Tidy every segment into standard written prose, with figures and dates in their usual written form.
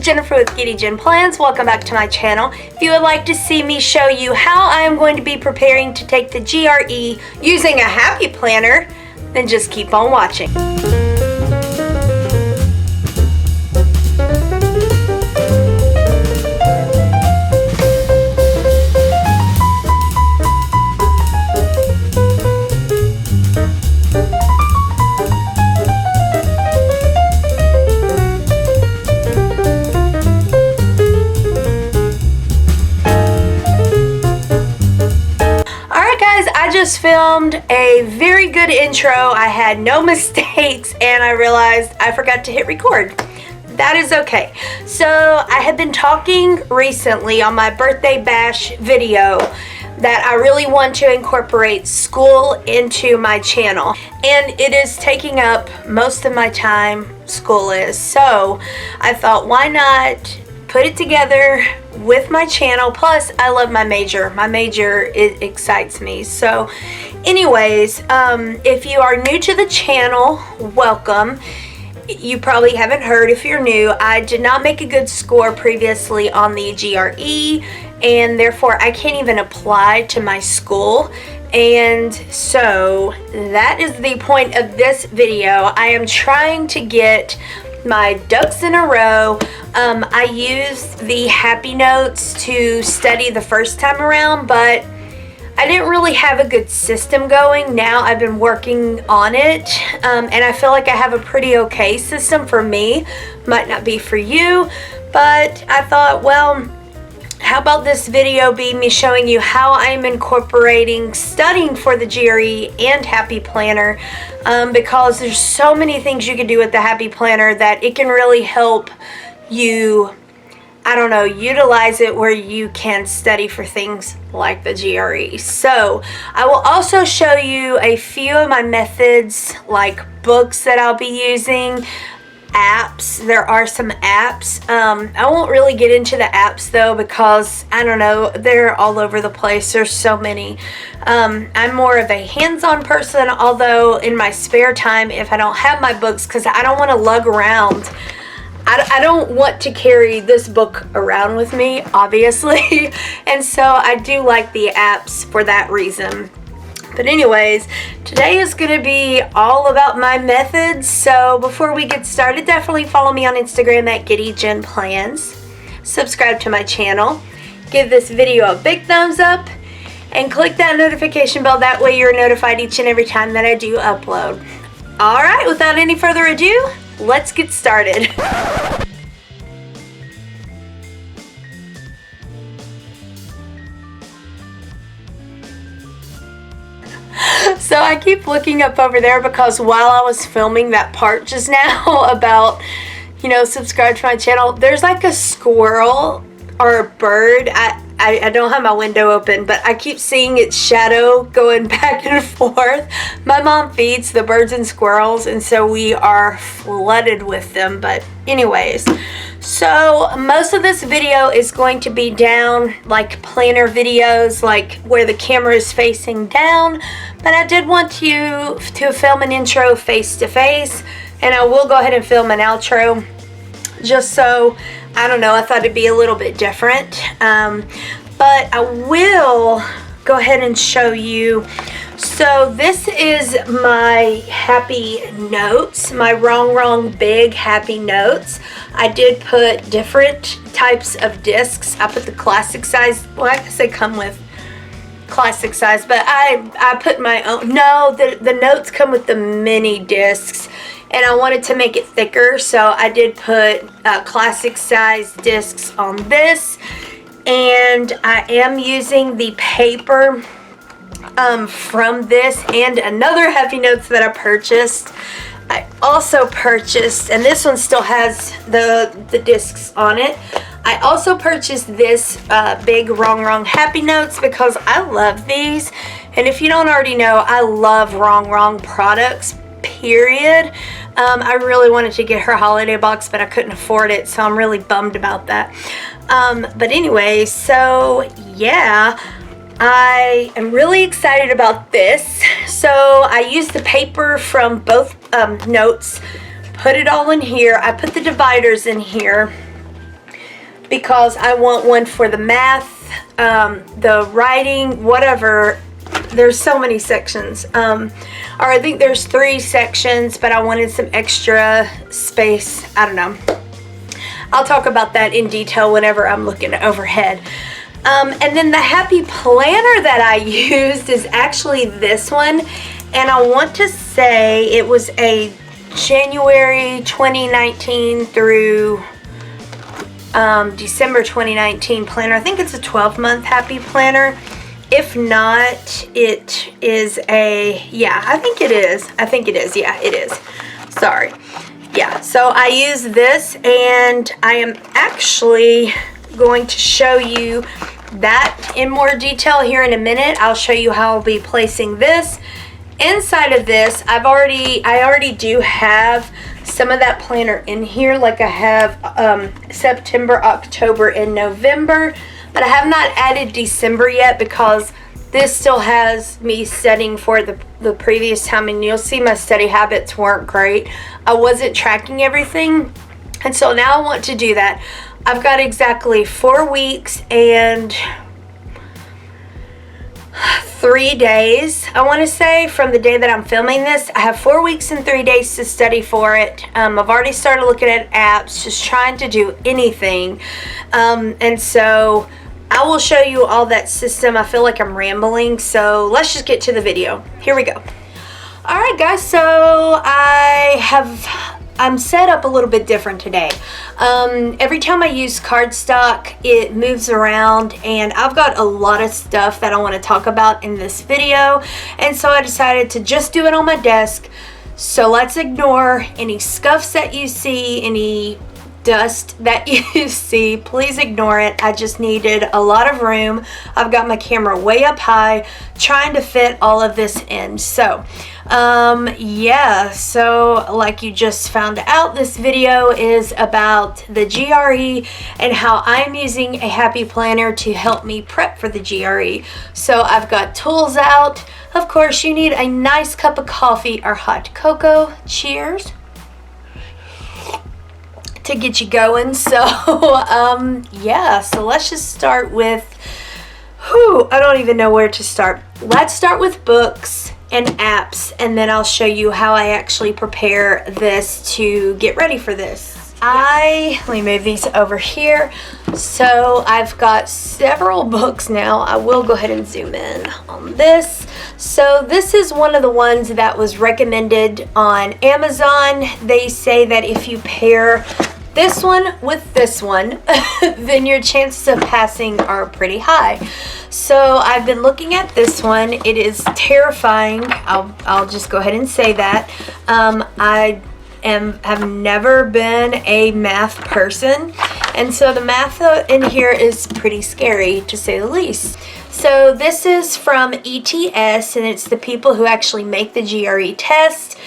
Jennifer with GRE Gen Plans. Welcome back to my channel. If you would like to see me show you how I am going to be preparing to take the GRE using a happy planner, then just keep on watching. I just filmed a very good intro. I had no mistakes and I realized I forgot to hit record. That is okay. So I have been talking recently on my birthday bash video that I really want to incorporate school into my channel, and it is taking up most of my time, school is. So I thought, why not put it together with my channel. Plus I love my major. My major, it excites me. So anyways, if you are new to the channel, welcome. You probably haven't heard. If you're new, I did not make a good score previously on the GRE, and therefore I can't even apply to my school. And so that is the point of this video. I am trying to get my ducks in a row. I used the happy notes to study the first time around, but I didn't really have a good system going. Now I've been working on it, and I feel like I have a pretty okay system for me. Might not be for you, but I thought, well, how about this video be me showing you how I'm incorporating studying for the GRE and Happy Planner, because there's so many things you can do with the Happy Planner that it can really help you, I don't know, utilize it where you can study for things like the GRE. So I will also show you a few of my methods, like books that I'll be using, apps. There are some apps. I won't really get into the apps though, because I don't know, they're all over the place. There's so many. I'm more of a hands-on person, although in my spare time, if I don't have my books, because I don't want to lug around, I don't want to carry this book around with me, obviously. And so I do like the apps for that reason. But anyways, today is going to be all about my methods. So before we get started, definitely follow me on Instagram at GRE Gen Plans. Subscribe to my channel. Give this video a big thumbs up. And click that notification bell. That way you're notified each and every time that I do upload. Alright, without any further ado, let's get started. So I keep looking up over there because while I was filming that part just now about, you know, subscribe to my channel, there's like a squirrel or a bird. I don't have my window open, but I keep seeing its shadow going back and forth. My mom feeds the birds and squirrels, and so we are flooded with them. But anyways, so most of this video is going to be down, like planner videos, like where the camera is facing down. But I did want to film an intro face to face, and I will go ahead and film an outro, just so, I don't know, I thought it'd be a little bit different. But I will go ahead and show you. So this is my happy notes, my RongRong big happy notes. I did put different types of discs. I put the classic size, well, I guess they come with classic size, but I put my own. No, the notes come with the mini discs, and I wanted to make it thicker, so I did put classic size discs on this. And I am using the paper from this and another Happy Notes that I purchased. I also purchased, and this one still has the discs on it. I also purchased this big RongRong Happy Notes because I love these. And if you don't already know, I love RongRong products, period. I really wanted to get her holiday box, but I couldn't afford it, so I'm really bummed about that. But anyway, so yeah, I am really excited about this. So I used the paper from both notes, put it all in here. I put the dividers in here. because I want one for the math, the writing, whatever. There's so many sections, or I think there's 3 sections, but I wanted some extra space. I don't know. I'll talk about that in detail whenever I'm looking overhead. And then the happy planner that I used is actually this one, and I want to say it was a January 2019 through December 2019 planner. I think it's a 12-month happy planner. If not, it is a, yeah, I think it is. Yeah, it is. Sorry. Yeah, so I use this, and I am actually going to show you that in more detail here in a minute. I'll show you how I'll be placing this. Inside of this, I already do have some of that planner in here, like I have September, October, and November, but I have not added December yet because this still has me studying for the previous time, and you'll see my study habits weren't great. I wasn't tracking everything, and so now I want to do that. I've got exactly 4 weeks and 3 days, I want to say, from the day that I'm filming this. I have 4 weeks and 3 days to study for it. I've already started looking at apps, just trying to do anything, and so I will show you all that system. I feel like I'm rambling, so let's just get to the video. Here we go. Alright guys, so I'm set up a little bit different today. Every time I use cardstock, it moves around, and I've got a lot of stuff that I want to talk about in this video, and so I decided to just do it on my desk. So let's ignore any scuffs that you see, any dust that you see. Please ignore it. I just needed a lot of room. I've got my camera way up high trying to fit all of this in. So yeah, so like you just found out, this video is about the GRE and how I'm using a happy planner to help me prep for the GRE. So I've got tools out. Of course, you need a nice cup of coffee or hot cocoa. Cheers. To get you going. So yeah, so let's just start with, I don't even know where to start. Let's start with books and apps, and then I'll show you how I actually prepare this to get ready for this. Let me move these over here. So I've got several books now. I will go ahead and zoom in on this. So this is one of the ones that was recommended on Amazon. They say that if you pair this one with this one, then your chances of passing are pretty high. So I've been looking at this one. It is terrifying. I'll just go ahead and say that. I have never been a math person, and so the math in here is pretty scary, to say the least. So this is from ETS, and it's the people who actually make the GRE test.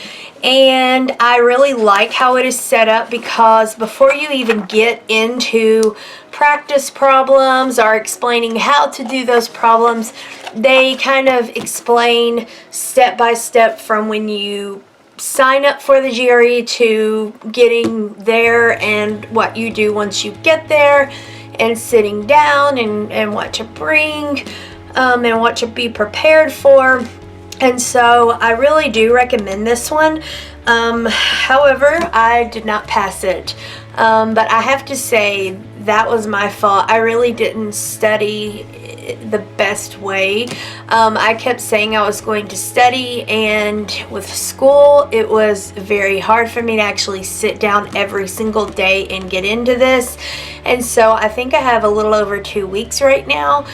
And I really like how it is set up, because before you even get into practice problems or explaining how to do those problems, they kind of explain step by step from when you sign up for the GRE to getting there, and what you do once you get there, and sitting down, and what to bring, and what to be prepared for. And so I really do recommend this one. However, I did not pass it. But I have to say, that was my fault. I really didn't study the best way. I kept saying I was going to study, and with school, it was very hard for me to actually sit down every single day and get into this. And so I think I have a little over 2 weeks right now.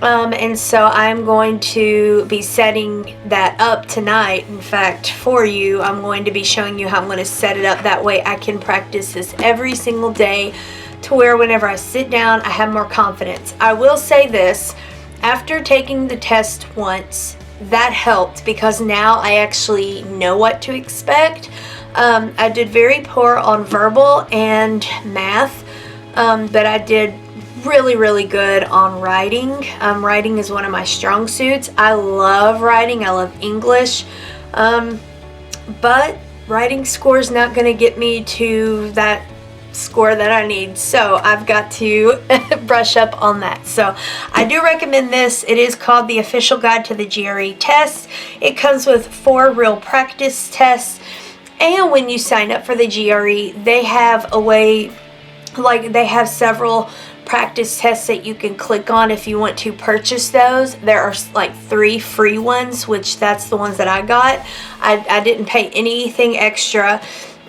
And so I'm going to be setting that up tonight. In fact, for you, I'm going to be showing you how I'm going to set it up. That way I can practice this every single day, to where whenever I sit down, I have more confidence. I will say this, after taking the test once, that helped, because now I actually know what to expect. I did very poor on verbal and math, but I did really good on writing. Writing is one of my strong suits. I love writing. I love English, but writing score is not going to get me to that score that I need, so I've got to brush up on that. So I do recommend this. It is called The Official Guide to the GRE Test. It comes with 4 real practice tests, and when you sign up for the GRE, they have a way, like they have several practice tests that you can click on if you want to purchase those. There are like 3 free ones, which that's the ones that I got. I didn't pay anything extra.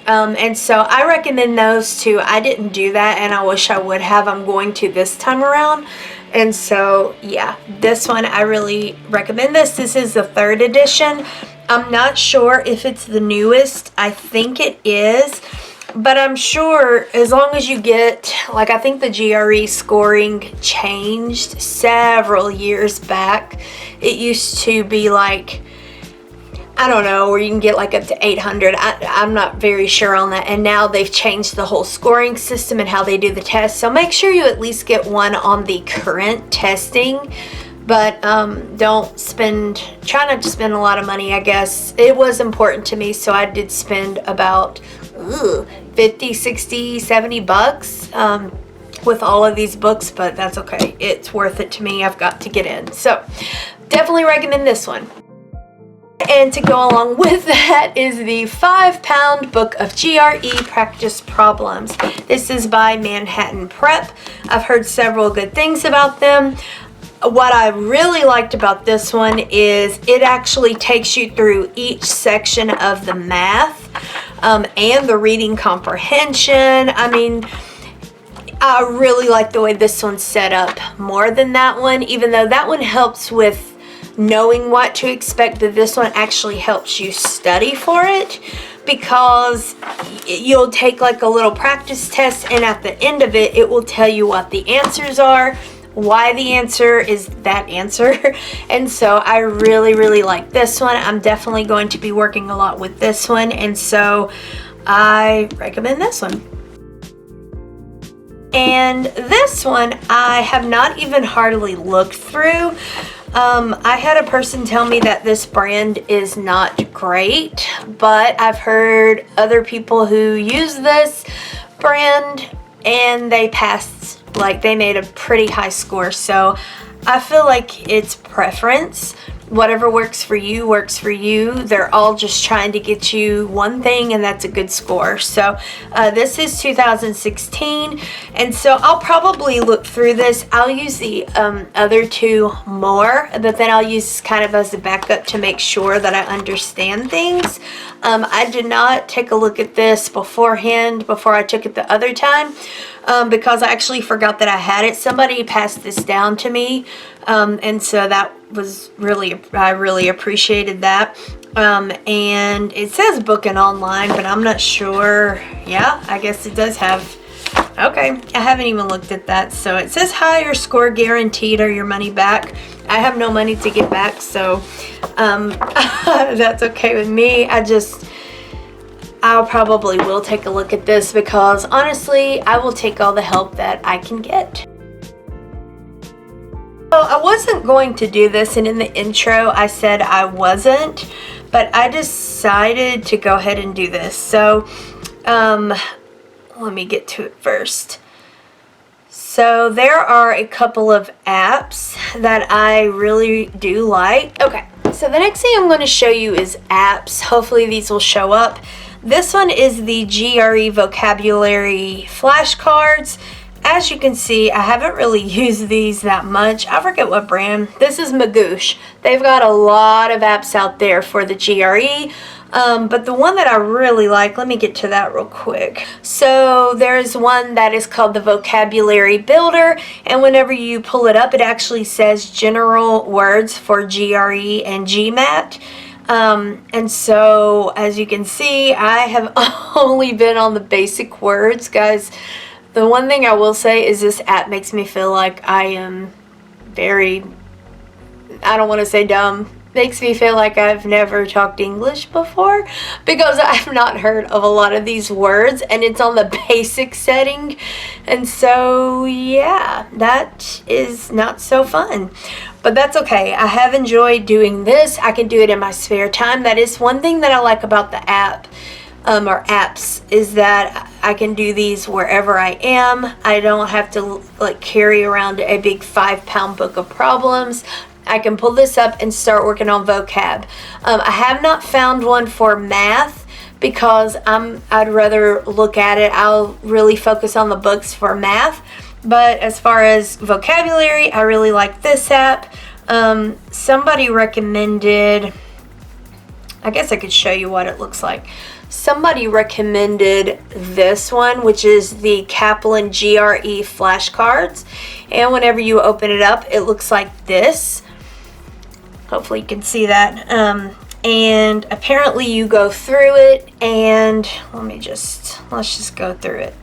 And so I recommend those too. I didn't do that, and I wish I would have. I'm going to this time around. And so yeah, this one I really recommend this. This is the 3rd edition. I'm not sure if it's the newest. I think it is. But I'm sure as long as you get, like, I think the GRE scoring changed several years back. It used to be like, I don't know, where you can get like up to 800. I'm not very sure on that. And now they've changed the whole scoring system and how they do the test. So make sure you at least get one on the current testing. But try not to spend a lot of money, I guess. It was important to me, so I did spend about 50, 60, 70 bucks with all of these books, but that's okay. It's worth it to me. I've got to get in. So definitely recommend this one. And to go along with that is the 5-pound book of GRE Practice Problems. This is by Manhattan Prep. I've heard several good things about them. What I really liked about this one is it actually takes you through each section of the math and the reading comprehension. I mean, I really like the way this one's set up more than that one, even though that one helps with knowing what to expect, but this one actually helps you study for it, because you'll take like a little practice test, and at the end of it, it will tell you what the answers are, why the answer is that answer. And so I really like this one. I'm definitely going to be working a lot with this one, and so I recommend this one. And this one I have not even hardly looked through. I had a person tell me that this brand is not great, but I've heard other people who use this brand and they passed, like they made a pretty high score. So I feel like it's preference. Whatever works for you works for you. They're all just trying to get you one thing, and that's a good score. So this is 2016, and so I'll probably look through this. I'll use the other 2 more, but then I'll use this kind of as a backup to make sure that I understand things. I did not take a look at this beforehand before I took it the other time, because I actually forgot that I had it. Somebody passed this down to me, and so that was I really appreciated that. And it says booking online, but I'm not sure. Yeah, I guess it does have. Okay, I haven't even looked at that. So it says higher score guaranteed or your money back. I have no money to get back, so that's okay with me. I'll probably will take a look at this, because honestly, I will take all the help that I can get. So I wasn't going to do this, and in the intro I said I wasn't, but I decided to go ahead and do this. So let me get to it first. So there are a couple of apps that I really do like. Okay, so the next thing I'm going to show you is apps. Hopefully these will show up. This one is the GRE Vocabulary Flashcards. As you can see, I haven't really used these that much. I forget what brand. This is MagooSH. They've got a lot of apps out there for the GRE. But the one that I really like, let me get to that real quick. So there's one that is called the Vocabulary Builder, and whenever you pull it up, it actually says general words for GRE and GMAT. And so as you can see, I have only been on the basic words, guys. The one thing I will say is this app makes me feel like I am very, I don't want to say dumb, makes me feel like I've never talked English before, because I've not heard of a lot of these words, and it's on the basic setting. And so yeah, that is not so fun, but that's okay. I have enjoyed doing this. I can do it in my spare time. That is one thing that I like about the app. or apps, is that I can do these wherever I am. I don't have to like carry around a big 5-pound book of problems. I can pull this up and start working on vocab. I have not found one for math because I'd rather look at it. I'll really focus on the books for math. But as far as vocabulary, I really like this app. Somebody recommended, I guess I could show you what it looks like. Somebody recommended this one, which is the Kaplan GRE Flashcards. And whenever you open it up, it looks like this. Hopefully you can see that. And apparently you go through it, and let's just go through it.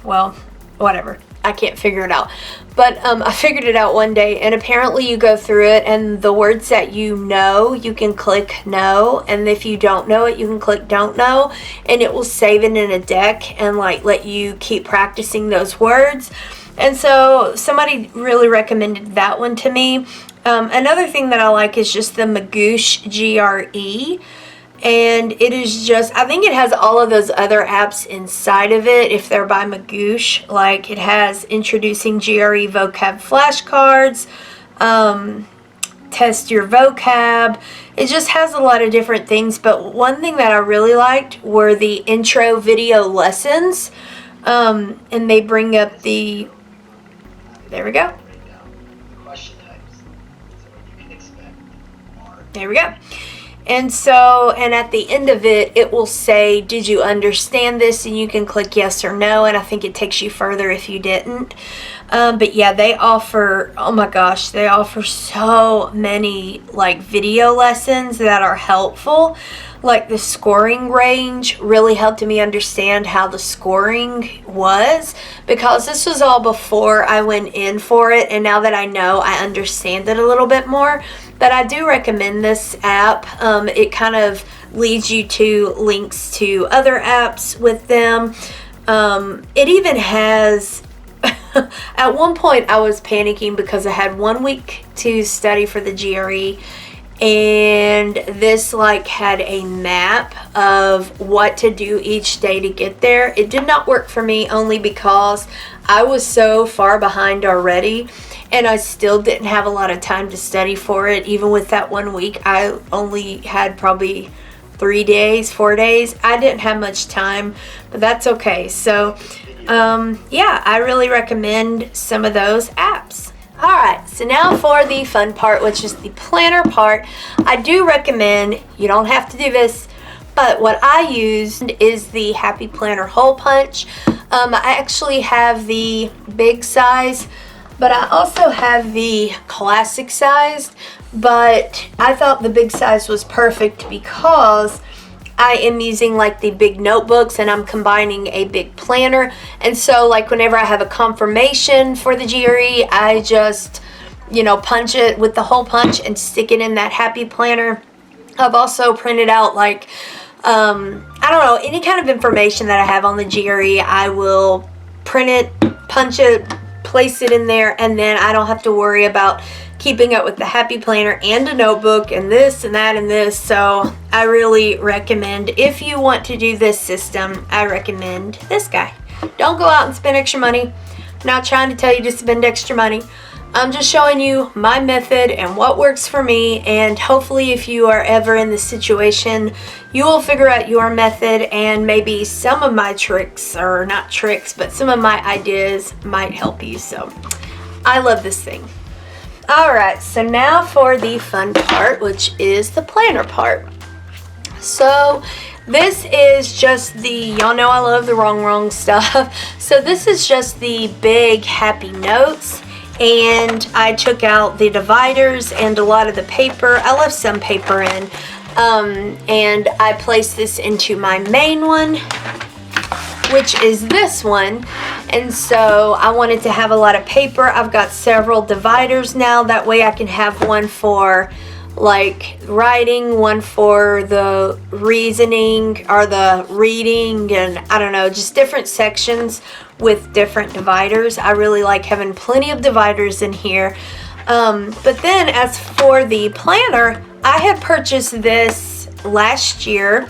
Well, whatever. I can't figure it out. But I figured it out one day, and apparently you go through it, and the words that you know, you can click no, and if you don't know it, you can click don't know, and it will save it in a deck and like let you keep practicing those words. And so somebody really recommended that one to me. Another thing that I like is just the MagooSH GRE. And it is just, I think it has all of those other apps inside of it if they're by MagooSH. Like it has introducing GRE Vocab Flashcards, test your vocab. It just has a lot of different things. But one thing that I really liked were the intro video lessons. And they bring up the, there we go. There we go. And so, and at the end of it, it will say, did you understand this? And you can click yes or no. And I think it takes you further if you didn't. But yeah, they offer, oh my gosh, they offer so many like video lessons that are helpful. Like the scoring range really helped me understand how the scoring was, because this was all before I went in for it, and now that I know, I understand it a little bit more. But I do recommend this app. It kind of leads you to links to other apps with them. It even has, at one point I was panicking because I had 1 week to study for the GRE, and this like had a map of what to do each day to get there. It did not work for me only because I was so far behind already, and I still didn't have a lot of time to study for it. Even with that 1 week, I only had probably 4 days. I didn't have much time, but that's okay. So yeah, I really recommend some of those apps. Alright, so now for the fun part, which is the planner part. I do recommend, you don't have to do this, but what I used is the Happy Planner Hole Punch. I actually have the big size, but I also have the classic size, but I thought the big size was perfect because I am using like the big notebooks and I'm combining a big planner. And so like whenever I have a confirmation for the GRE, I just, punch it with the hole punch and stick it in that Happy Planner. I've also printed out like, I don't know, any kind of information that I have on the GRE, I will print it, punch it, place it in there, and then I don't have to worry about keeping up with the Happy Planner and a notebook and this and that and this. So I really recommend, if you want to do this system, I recommend this guy. Don't go out and spend extra money. I'm not trying to tell you to spend extra money. I'm just showing you my method and what works for me, and hopefully if you are ever in this situation, you will figure out your method, and maybe some of my tricks, or not tricks, but some of my ideas might help you. So I love this thing. Alright, so now for the fun part, which is the planner part. So this is just the, y'all know I love the RongRong stuff. So this is just the big happy notes, and I took out the dividers and a lot of the paper. I left some paper in, and I placed this into my main one, which is this one. And so I wanted to have a lot of paper. I've got several dividers now. That way I can have one for like writing, one for the reasoning or the reading, and I don't know, just different sections with different dividers. I really like having plenty of dividers in here. But then as for the planner, I had purchased this last year,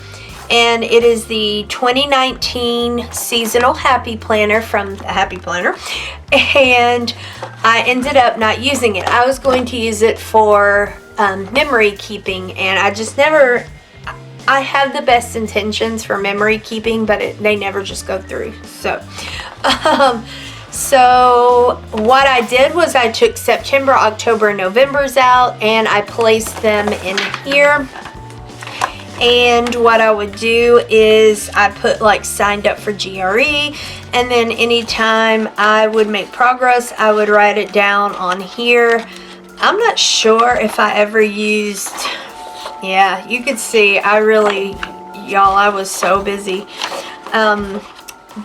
and it is the 2019 Seasonal Happy Planner from the Happy Planner, and I ended up not using it. I was going to use it for memory keeping, and I have the best intentions for memory keeping, but they never just go through. So what I did was I took September, October, and November's out, and I placed them in here. And what I would do is I put like signed up for GRE, and then anytime I would make progress, I would write it down on here. I'm not sure if I ever used, yeah, you could see I was so busy.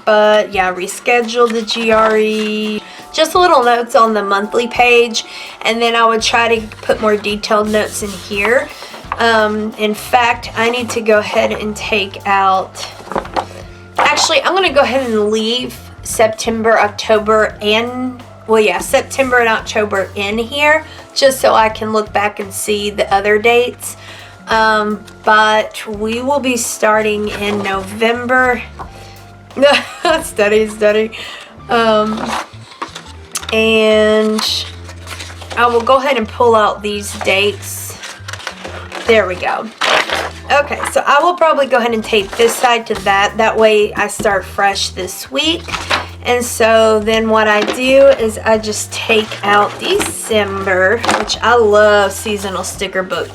But yeah, rescheduled the GRE, just little notes on the monthly page, and then I would try to put more detailed notes in here. In fact, I need to go ahead and take out, actually I'm going to go ahead and leave September, October, and September and October in here, just so I can look back and see the other dates. But we will be starting in November. Study. And I will go ahead and pull out these dates. There we go. Okay, so I will probably go ahead and tape this side to that. That way I start fresh this week. And so then what I do is I just take out December, which I love seasonal seasonal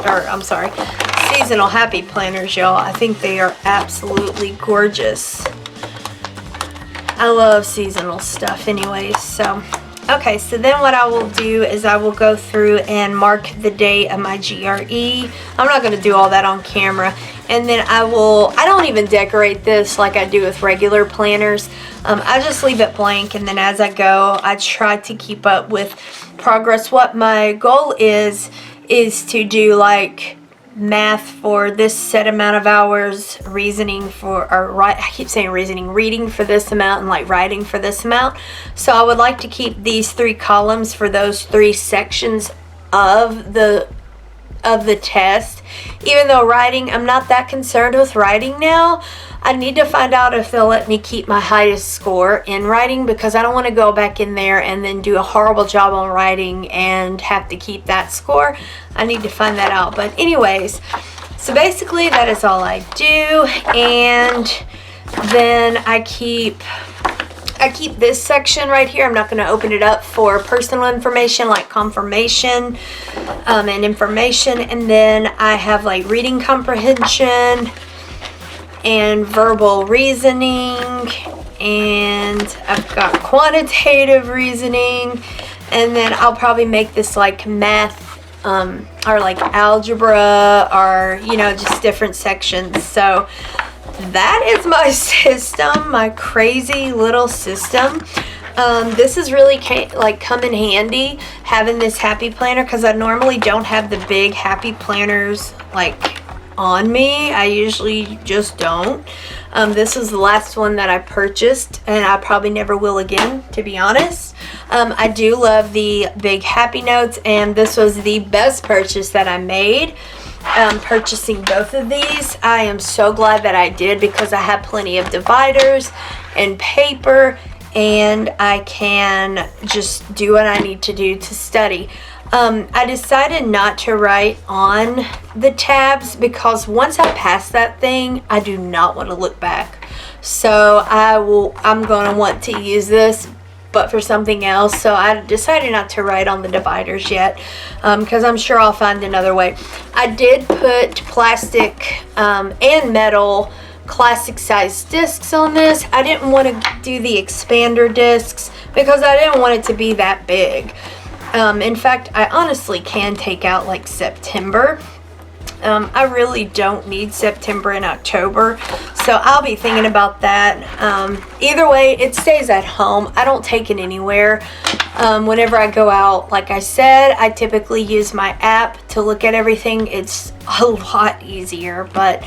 happy planners, y'all. I think they are absolutely gorgeous. I love seasonal stuff anyways. So okay, so then what I will do is I will go through and mark the day of my GRE. I'm not going to do all that on camera. And then I don't even decorate this like I do with regular planners. I just leave it blank, and then as I go, I try to keep up with progress. What my goal is to do like math for this set amount of hours, reading for this amount, and like writing for this amount. So I would like to keep these 3 columns for those 3 sections of the test. Even though writing, I'm not that concerned with writing now. I need to find out if they'll let me keep my highest score in writing, because I don't want to go back in there and then do a horrible job on writing and have to keep that score. I need to find that out. But anyways, so basically that is all I do. And then I keep this section right here. I'm not going to open it up for personal information like confirmation and information. And then I have like reading comprehension and verbal reasoning, and I've got quantitative reasoning, and then I'll probably make this like math or like algebra, or just different sections. So that is my system, my crazy little system. This is really come in handy having this happy planner, because I normally don't have the big happy planners like on me. I usually just don't. This is the last one that I purchased, and I probably never will again, to be honest. I do love the big happy notes, and this was the best purchase that I made. Purchasing both of these, I am so glad that I did, because I have plenty of dividers and paper, and I can just do what I need to do to study. I decided not to write on the tabs, because once I pass that thing, I do not want to look back. So I'm going to want to use this, but for something else. So I decided not to write on the dividers yet, because I'm sure I'll find another way. I did put plastic and metal classic size discs on this. I didn't want to do the expander discs because I didn't want it to be that big. In fact, I honestly can take out like September. I really don't need September and October, so I'll be thinking about that. Either way, it stays at home. I don't take it anywhere. Whenever I go out, like I said, I typically use my app to look at everything. It's a lot easier, but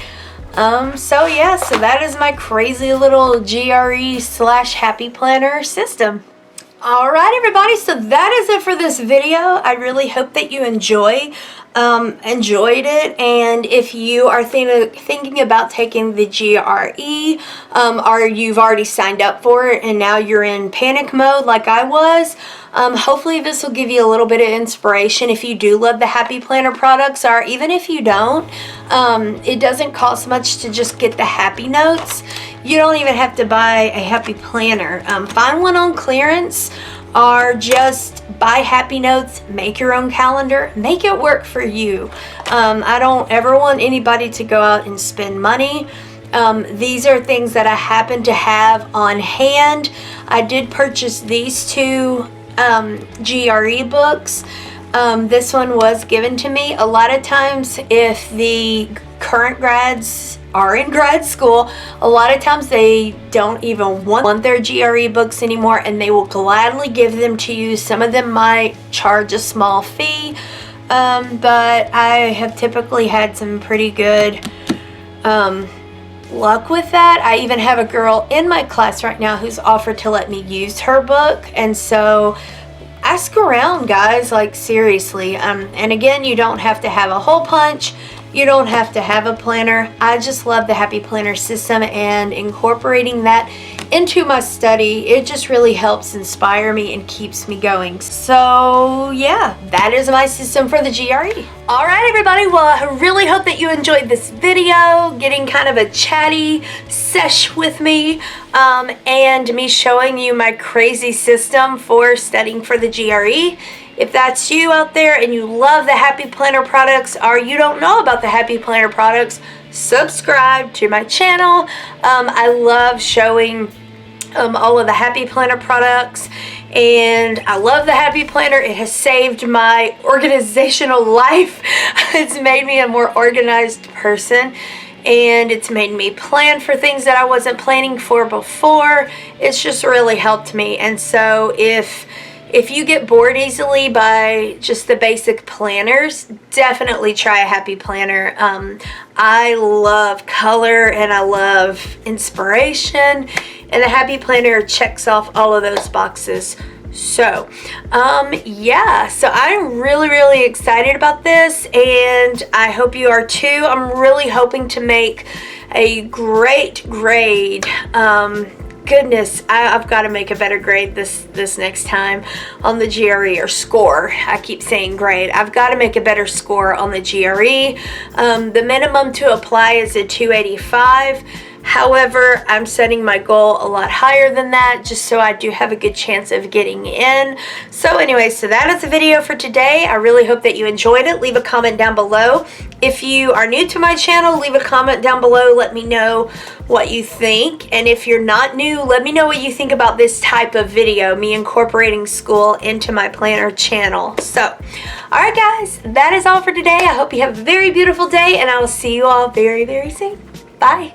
so yeah, so that is my crazy little GRE / happy planner system. Alright everybody, so that is it for this video. I really hope that you enjoyed it, and if you are thinking about taking the GRE, or you've already signed up for it and now you're in panic mode like I was, hopefully this will give you a little bit of inspiration. If you do love the Happy Planner products, or even if you don't, it doesn't cost much to just get the Happy Notes. You don't even have to buy a Happy Planner. Find one on clearance, or just buy Happy Notes, make your own calendar, make it work for you. I don't ever want anybody to go out and spend money. These are things that I happen to have on hand. I did purchase these two GRE books. This one was given to me. A lot of times if the current grads are in grad school, a lot of times they don't even want their GRE books anymore, and they will gladly give them to you. Some of them might charge a small fee, but I have typically had some pretty good luck with that. I even have a girl in my class right now who's offered to let me use her book, and so ask around, guys, like seriously. And again, you don't have to have a hole punch. You don't have to have a planner. I just love the Happy Planner system, and incorporating that into my study, it just really helps inspire me and keeps me going. So yeah, that is my system for the GRE. Alright everybody, well I really hope that you enjoyed this video, getting kind of a chatty sesh with me, and me showing you my crazy system for studying for the GRE. If that's you out there and you love the Happy Planner products, or you don't know about the Happy Planner products, subscribe to my channel. I love showing all of the Happy Planner products, and I love the Happy Planner. It has saved my organizational life. It's made me a more organized person, and it's made me plan for things that I wasn't planning for before. It's just really helped me. And so if you get bored easily by just the basic planners, definitely try a Happy Planner. I love color and I love inspiration, and the Happy Planner checks off all of those boxes. So, yeah, so I'm really excited about this, and I hope you are too. I'm really hoping to make a great grade. Goodness, I've got to make a better grade this next time on the GRE, or score. I keep saying grade. I've got to make a better score on the GRE. The minimum to apply is a 285. However, I'm setting my goal a lot higher than that, just so I do have a good chance of getting in. So anyway, so that is the video for today. I really hope that you enjoyed it. Leave a comment down below. If you are new to my channel, leave a comment down below. Let me know what you think. And if you're not new, let me know what you think about this type of video, me incorporating school into my planner channel. So, alright guys, that is all for today. I hope you have a very beautiful day, and I will see you all very soon. Bye.